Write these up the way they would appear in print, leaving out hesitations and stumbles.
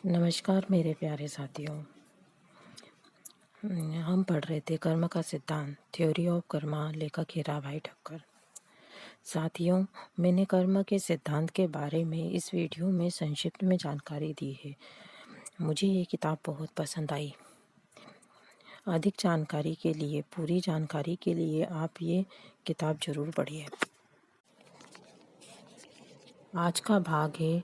नमस्कार मेरे प्यारे साथियों। हम पढ़ रहे थे कर्म का सिद्धांत, थ्योरी ऑफ कर्मा, लेखक हीराभाई ठक्कर। साथियों, मैंने कर्म के सिद्धांत के बारे में इस वीडियो में संक्षिप्त में जानकारी दी है। मुझे ये किताब बहुत पसंद आई। अधिक जानकारी के लिए, पूरी जानकारी के लिए आप ये किताब जरूर पढ़िए। आज का भाग है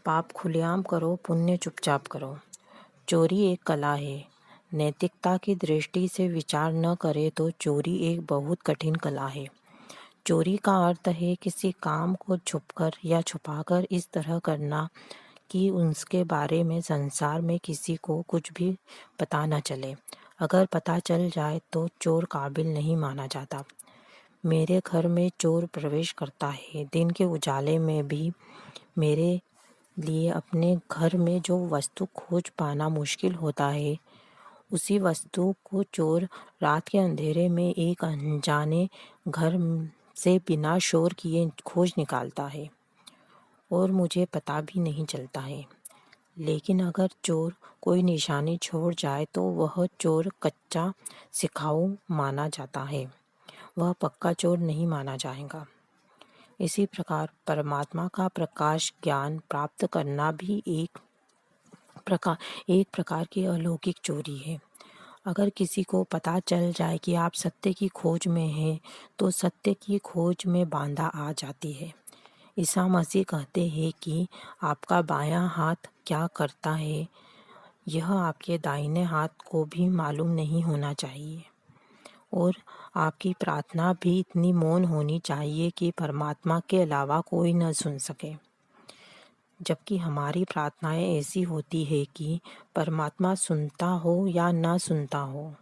पाप खुलेआम करो, पुण्य चुपचाप करो। चोरी एक कला है। नैतिकता की दृष्टि से विचार न करें तो चोरी एक बहुत कठिन कला है। चोरी का अर्थ है किसी काम को छुपकर या छुपाकर इस तरह करना कि उसके बारे में संसार में किसी को कुछ भी पता न चले। अगर पता चल जाए तो चोर काबिल नहीं माना जाता। मेरे घर में चोर प्रवेश करता है। दिन के उजाले में भी मेरे लिए अपने घर में जो वस्तु खोज पाना मुश्किल होता है, उसी वस्तु को चोर रात के अंधेरे में एक अनजाने घर से बिना शोर किए खोज निकालता है और मुझे पता भी नहीं चलता है। लेकिन अगर चोर कोई निशानी छोड़ जाए तो वह चोर कच्चा सिखाऊ माना जाता है, वह पक्का चोर नहीं माना जाएगा। इसी प्रकार परमात्मा का प्रकाश ज्ञान प्राप्त करना भी एक प्रकार की अलौकिक चोरी है। अगर किसी को पता चल जाए कि आप सत्य की खोज में हैं, तो सत्य की खोज में बाधा आ जाती है। ईसा मसीह कहते हैं कि आपका बायां हाथ क्या करता है, यह आपके दाहिने हाथ को भी मालूम नहीं होना चाहिए। और आपकी प्रार्थना भी इतनी मौन होनी चाहिए कि परमात्मा के अलावा कोई न सुन सके। जबकि हमारी प्रार्थनाएं ऐसी होती है कि परमात्मा सुनता हो या ना सुनता हो,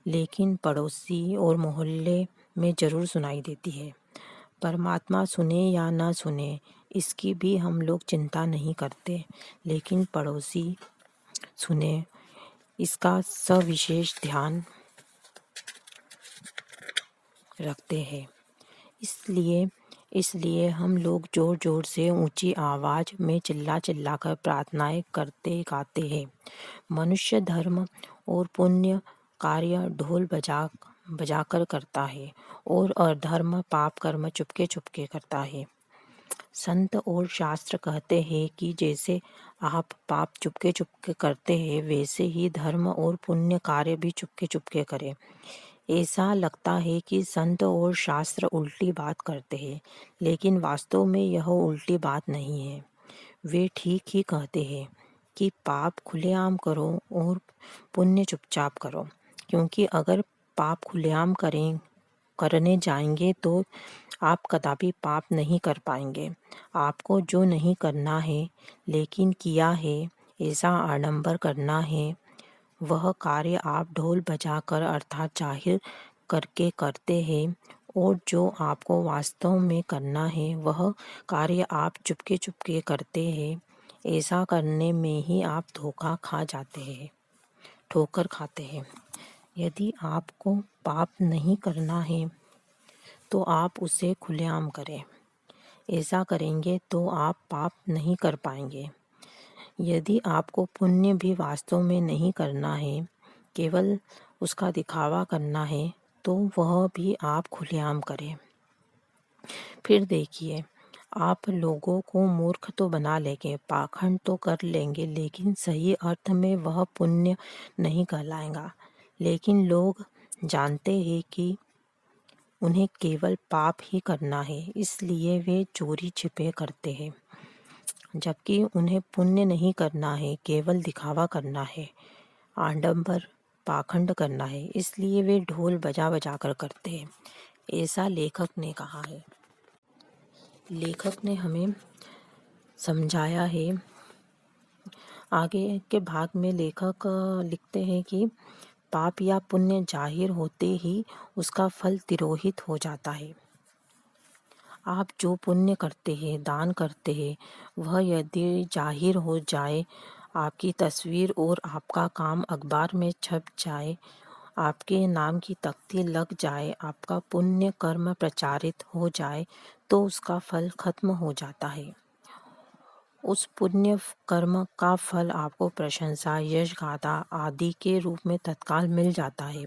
लेकिन पड़ोसी और मोहल्ले में ज़रूर सुनाई देती है। परमात्मा सुने या ना सुने, इसकी भी हम लोग चिंता नहीं करते, लेकिन पड़ोसी सुने, इसका सविशेष ध्यान रखते हैं। इसलिए हम लोग जोर जोर से ऊंची आवाज में चिल्ला कर प्रार्थनाएं करते गाते हैं। मनुष्य धर्म और पुण्य कार्य ढोल बजाकर करता है और अधर्म पाप कर्म चुपके चुपके करता है। संत और शास्त्र कहते हैं कि जैसे आप पाप चुपके चुपके करते हैं, वैसे ही धर्म और पुण्य कार्य भी चुपके चुपके करें। ऐसा लगता है कि संत और शास्त्र उल्टी बात करते हैं, लेकिन वास्तव में यह उल्टी बात नहीं है। वे ठीक ही कहते हैं कि पाप खुलेआम करो और पुण्य चुपचाप करो, क्योंकि अगर पाप खुलेआम करने जाएंगे तो आप कदापि पाप नहीं कर पाएंगे। आपको जो नहीं करना है लेकिन किया है, ऐसा आडंबर करना है, वह कार्य आप ढोल बजाकर अर्थात जाहिर करके करते हैं, और जो आपको वास्तव में करना है वह कार्य आप चुपके चुपके करते हैं। ऐसा करने में ही आप ठोकर खाते हैं। यदि आपको पाप नहीं करना है तो आप उसे खुलेआम करें। ऐसा करेंगे तो आप पाप नहीं कर पाएंगे। यदि आपको पुण्य भी वास्तव में नहीं करना है, केवल उसका दिखावा करना है, तो वह भी आप खुलेआम करें। फिर देखिए, आप लोगों को मूर्ख तो बना लेंगे, पाखंड तो कर लेंगे, लेकिन सही अर्थ में वह पुण्य नहीं कहलाएगा। लेकिन लोग जानते हैं कि उन्हें केवल पाप ही करना है, इसलिए वे चोरी छिपे करते हैं। जबकि उन्हें पुण्य नहीं करना है, केवल दिखावा करना है, आडंबर पाखंड करना है, इसलिए वे ढोल बजा बजा कर करते हैं। ऐसा लेखक ने कहा है। लेखक ने हमें समझाया है। आगे के भाग में लेखक लिखते हैं कि पाप या पुण्य जाहिर होते ही उसका फल तिरोहित हो जाता है। आप जो पुण्य करते हैं, दान करते हैं, वह यदि जाहिर हो जाए, आपकी तस्वीर और आपका काम अखबार में छप जाए, आपके नाम की तख्ती लग जाए, आपका पुण्य कर्म प्रचारित हो जाए, तो उसका फल खत्म हो जाता है उस पुण्य कर्म का फल आपको प्रशंसा, यश, गाथा आदि के रूप में तत्काल मिल जाता है।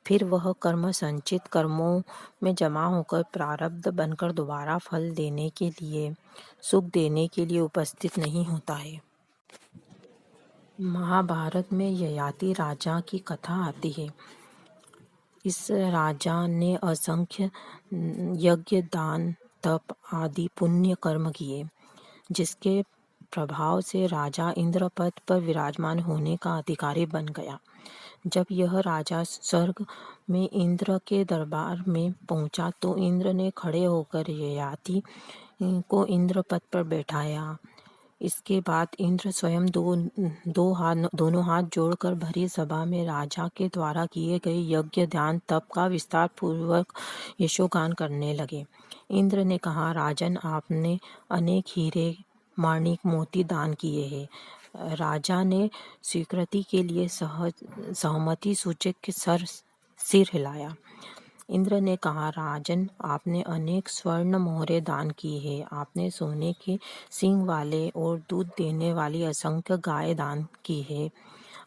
फिर वह कर्म संचित कर्मों में जमा होकर प्रारब्ध बनकर दोबारा फल देने के लिए, सुख देने के लिए उपस्थित नहीं होता है। महाभारत में ययाति राजा की कथा आती है। इस राजा ने असंख्य यज्ञ, दान, तप आदि पुण्य कर्म किए, जिसके प्रभाव से राजा इंद्रपद पर विराजमान होने का अधिकारी बन गया। जब यह राजा स्वर्ग में इंद्र के दरबार में पहुंचा तो इंद्र ने खड़े होकर ययाति को इंद्रपद पर बैठाया। इसके बाद इंद्र स्वयं दोनों हाथ जोड़कर भरी सभा में राजा के द्वारा किए गए यज्ञ, ध्यान, तप का विस्तार पूर्वक यशोगान करने लगे। इंद्र ने कहा, राजन, आपने अनेक हीरे, माणिक, मोती दान किए हैं। राजा ने स्वीकृति के लिए सहमति सूचक सिर हिलाया। इंद्र ने कहा, राजन, आपने अनेक स्वर्ण मोहरे दान की है। आपने सोने के सींग वाले और दूध देने वाली असंख्य गाय दान की है।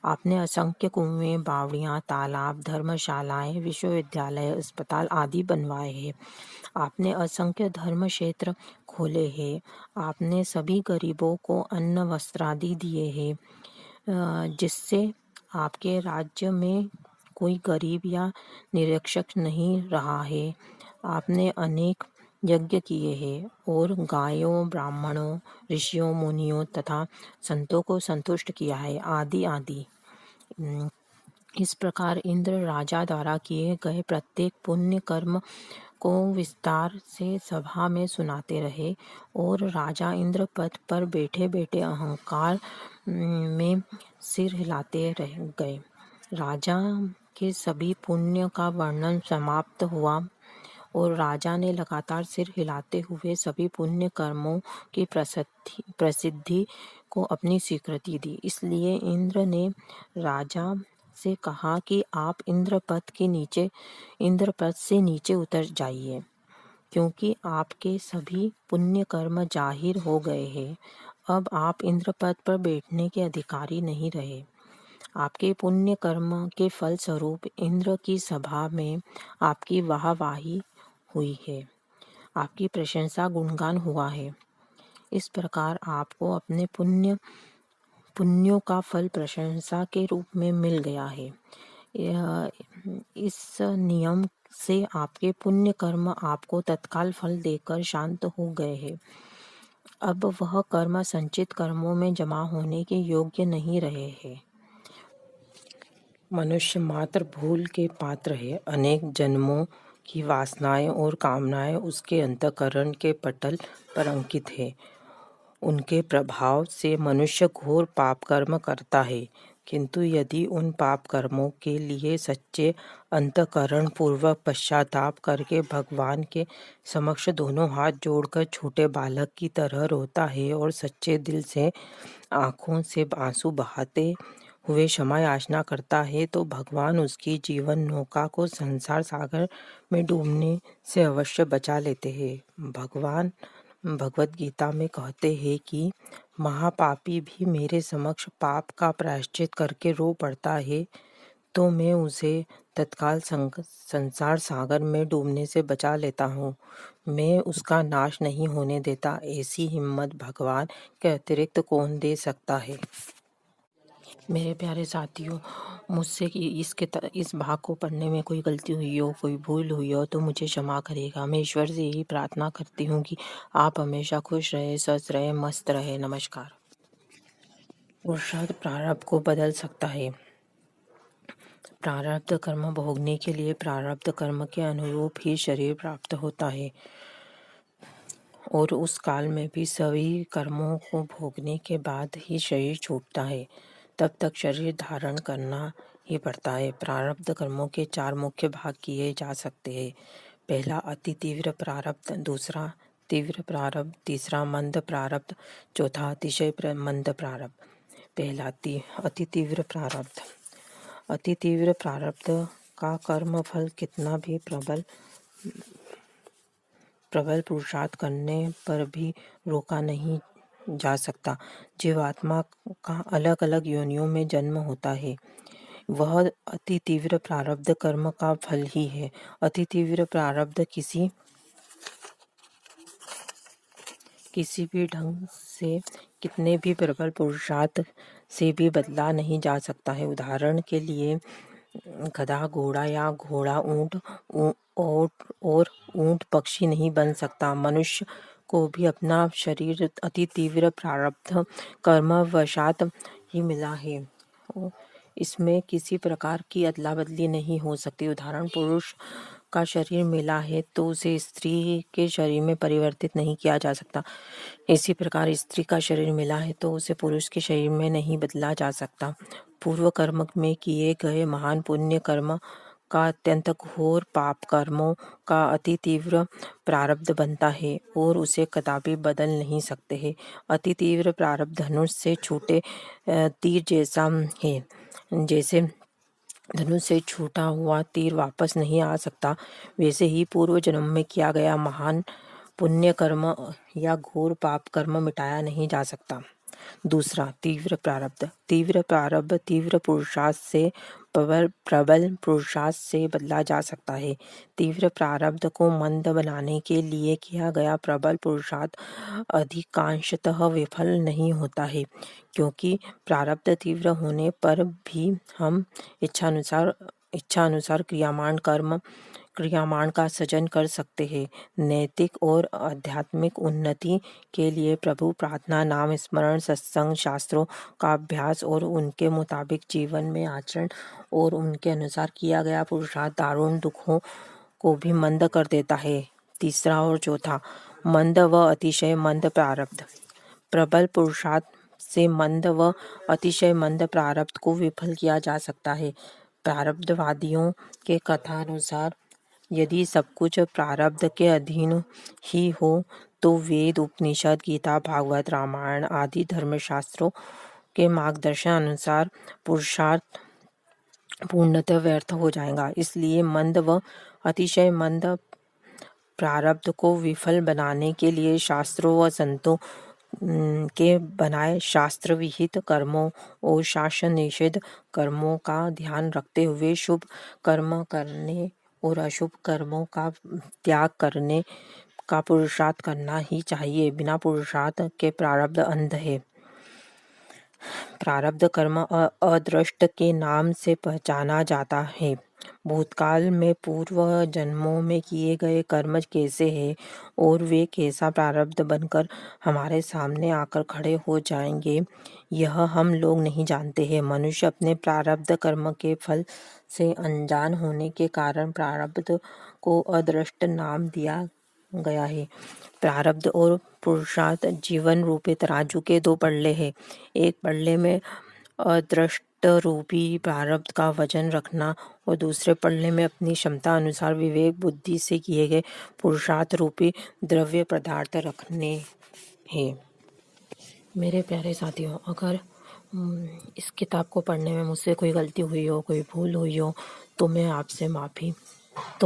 आपने असंख्य कुएं, बावड़ियां, तालाब, धर्मशालाएं, विश्वविद्यालय, अस्पताल आदि बनवाए हैं। आपने असंख्य धर्म क्षेत्र खोले हैं। आपने सभी गरीबों को अन्न, वस्त्र आदि दिए हैं, जिससे आपके राज्य में कोई गरीब या निरक्षर नहीं रहा है। आपने अनेक यज्ञ किए हैं और गायों, ब्राह्मणों, ऋषियों, मुनियों तथा संतों को संतुष्ट किया है, आदि आदि। इस प्रकार इंद्र राजा द्वारा किए गए प्रत्येक पुण्य कर्म को विस्तार से सभा में सुनाते रहे और राजा इंद्र पद पर बैठे बैठे अहंकार में सिर हिलाते रह गए। राजा के सभी पुण्य का वर्णन समाप्त हुआ और राजा ने लगातार सिर हिलाते हुए सभी पुण्य कर्मों की प्रसिद्धि को अपनी स्वीकृति दी। इसलिए इंद्र ने राजा से कहा कि आप इंद्रपद से नीचे उतर जाइए, क्योंकि आपके सभी पुण्य कर्म जाहिर हो गए हैं। अब आप इंद्रपद पर बैठने के अधिकारी नहीं रहे। आपके पुण्य कर्म के फल स्वरूप इंद्र की सभा में आपकी वाहवाही हुई है, आपकी प्रशंसा, गुणगान हुआ है। इस प्रकार आपको अपने पुण्यों का फल प्रशंसा के रूप में मिल गया है। इस नियम से आपके पुण्य कर्म आपको तत्काल फल देकर शांत हो गए हैं। अब वह कर्म संचित कर्मों में जमा होने के योग्य नहीं रहे हैं। मनुष्य मात्र भूल के पात्र है। अनेक जन्मों की वासनाएं और कामनाएं उसके अंतःकरण के पटल पर अंकित है। उनके प्रभाव से मनुष्य घोर पाप कर्म करता है, किंतु यदि उन पाप कर्मों के लिए सच्चे अंतःकरण पूर्वक पश्चाताप करके भगवान के समक्ष दोनों हाथ जोड़कर छोटे बालक की तरह रोता है और सच्चे दिल से आंखों से आंसू बहाते हुए क्षमा याचना करता है, तो भगवान उसकी जीवन नौका को संसार सागर में डूबने से अवश्य बचा लेते हैं। भगवान भगवत गीता में कहते हैं कि महापापी भी मेरे समक्ष पाप का प्रायश्चित करके रो पड़ता है तो मैं उसे तत्काल संसार सागर में डूबने से बचा लेता हूँ। मैं उसका नाश नहीं होने देता। ऐसी हिम्मत भगवान के अतिरिक्त कौन दे सकता है। मेरे प्यारे साथियों, मुझसे कि इस भाग को पढ़ने में कोई गलती हुई हो, कोई भूल हुई हो तो मुझे क्षमा करिएगा। मैं ईश्वर से यही प्रार्थना करती हूँ कि आप हमेशा खुश रहे, स्वस्थ रहे, मस्त रहे। नमस्कार। पुरुषार्थ प्रारब्ध को बदल सकता है। प्रारब्ध कर्म भोगने के लिए प्रारब्ध कर्म के अनुरूप ही शरीर प्राप्त होता है और उस काल में भी सभी कर्मों को भोगने के बाद ही शरीर छूटता है। तब तक शरीर धारण करना ही पड़ता है। प्रारब्ध कर्मों के 4 मुख्य भाग किए जा सकते हैं। पहला अति तीव्र प्रारब्ध, दूसरा तीव्र प्रारब्ध, तीसरा मंद प्रारब्ध, चौथा अतिशय मंद प्रारब्ध। पहला अति तीव्र प्रारब्ध। अति तीव्र प्रारब्ध का कर्म फल कितना भी प्रबल पुरुषार्थ करने पर भी रोका नहीं जा सकता। जीवात्मा का अलग अलग योनियों में जन्म होता है, वह अति तीव्र प्रारब्ध कर्म का फल ही है। अति तीव्र प्रारब्ध किसी भी ढंग से, कितने भी प्रबल पुरुषार्थ से भी बदला नहीं जा सकता है। उदाहरण के लिए गधा घोड़ा या घोड़ा ऊंट और ऊंट पक्षी नहीं बन सकता। मनुष्य को भी अपना शरीर अति तीव्र प्रारब्ध कर्मवशात ही मिला है। इसमें किसी प्रकार की अदला बदली नहीं हो सकती। उदाहरण, पुरुष का शरीर मिला है तो उसे स्त्री के शरीर में परिवर्तित नहीं किया जा सकता। इसी प्रकार स्त्री का शरीर मिला है तो उसे पुरुष के शरीर में नहीं बदला जा सकता। पूर्व कर्म में किए गए महान पुण्य कर्म का अत्यंत घोर पाप कर्मों का अति तीव्र प्रारब्ध बनता है और उसे कदापि बदल नहीं सकते हैं। अति तीव्र प्रारब्ध धनुष से छूटे तीर जैसा है। जैसे धनुष से छूटा हुआ तीर वापस नहीं आ सकता, वैसे ही पूर्व जन्म में किया गया महान पुण्य कर्म या घोर पाप कर्म मिटाया नहीं जा सकता। दूसरा, तीव्र प्रारब्ध। तीव्र प्रारब्ध तीव्र पुरुषार्थ से प्रबल पुरुषार्थ से बदला जा सकता है। तीव्र प्रारब्ध को मंद बनाने के लिए किया गया प्रबल पुरुषार्थ अधिकांशतः विफल नहीं होता है, क्योंकि प्रारब्ध तीव्र होने पर भी हम इच्छानुसार क्रियामान का सृजन कर सकते हैं। नैतिक और आध्यात्मिक उन्नति के लिए प्रभु प्रार्थना, नाम स्मरण, सत्संग, शास्त्रों का अभ्यास और उनके मुताबिक जीवन में आचरण और उनके अनुसार किया गया पुरुषार्थ दारुण दुखों को भी मंद कर देता है। तीसरा और चौथा, मंद व अतिशय मंद प्रारब्ध। प्रबल पुरुषार्थ से मंद व अतिशय मंद प्रारब्ध को विफल किया जा सकता है। प्रारब्धवादियों के कथानुसार यदि सब कुछ प्रारब्ध के अधीन ही हो तो वेद, उपनिषद, गीता, भागवत, रामायण आदि धर्मशास्त्रों के मार्गदर्शन अनुसार पुरुषार्थ पूर्णतः व्यर्थ हो जाएगा। इसलिए मंद व अतिशय मंद प्रारब्ध को विफल बनाने के लिए शास्त्रों व संतों के बनाए शास्त्र विहित कर्मों और शासन निषेध कर्मों का ध्यान रखते हुए शुभ कर्म करने और अशुभ कर्मों का त्याग करने का पुरुषार्थ करना ही चाहिए। बिना पुरुषार्थ के प्रारब्ध अंध है। प्रारब्ध कर्म अदृष्ट के नाम से पहचाना जाता है। भूतकाल में पूर्व जन्मों में किए गए कर्म कैसे हैं और वे कैसा प्रारब्ध बनकर हमारे सामने आकर खड़े हो जाएंगे, यह हम लोग नहीं जानते हैं। मनुष्य अपने प्रारब्ध कर्म के फल से अनजान होने के कारण प्रारब्ध को अदृष्ट नाम दिया गया है। प्रारब्ध और पुरुषार्थ जीवन रूपी तराजू के दो पल्ले हैं। एक पल्ले में अदृष्ट रूपी प्रारब्ध का वजन रखना और दूसरे पल्ले में अपनी क्षमता अनुसार विवेक बुद्धि से किए गए पुरुषार्थ रूपी द्रव्य पदार्थ रखने हैं। मेरे प्यारे साथियों, अगर इस किताब को पढ़ने में मुझसे कोई गलती हुई हो, कोई भूल हुई हो, तो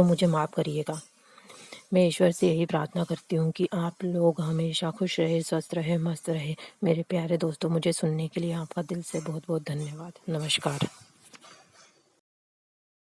मुझे माफ़ करिएगा। मैं ईश्वर से यही प्रार्थना करती हूँ कि आप लोग हमेशा खुश रहे, स्वस्थ रहे, मस्त रहे। मेरे प्यारे दोस्तों, मुझे सुनने के लिए आपका दिल से बहुत बहुत धन्यवाद। नमस्कार।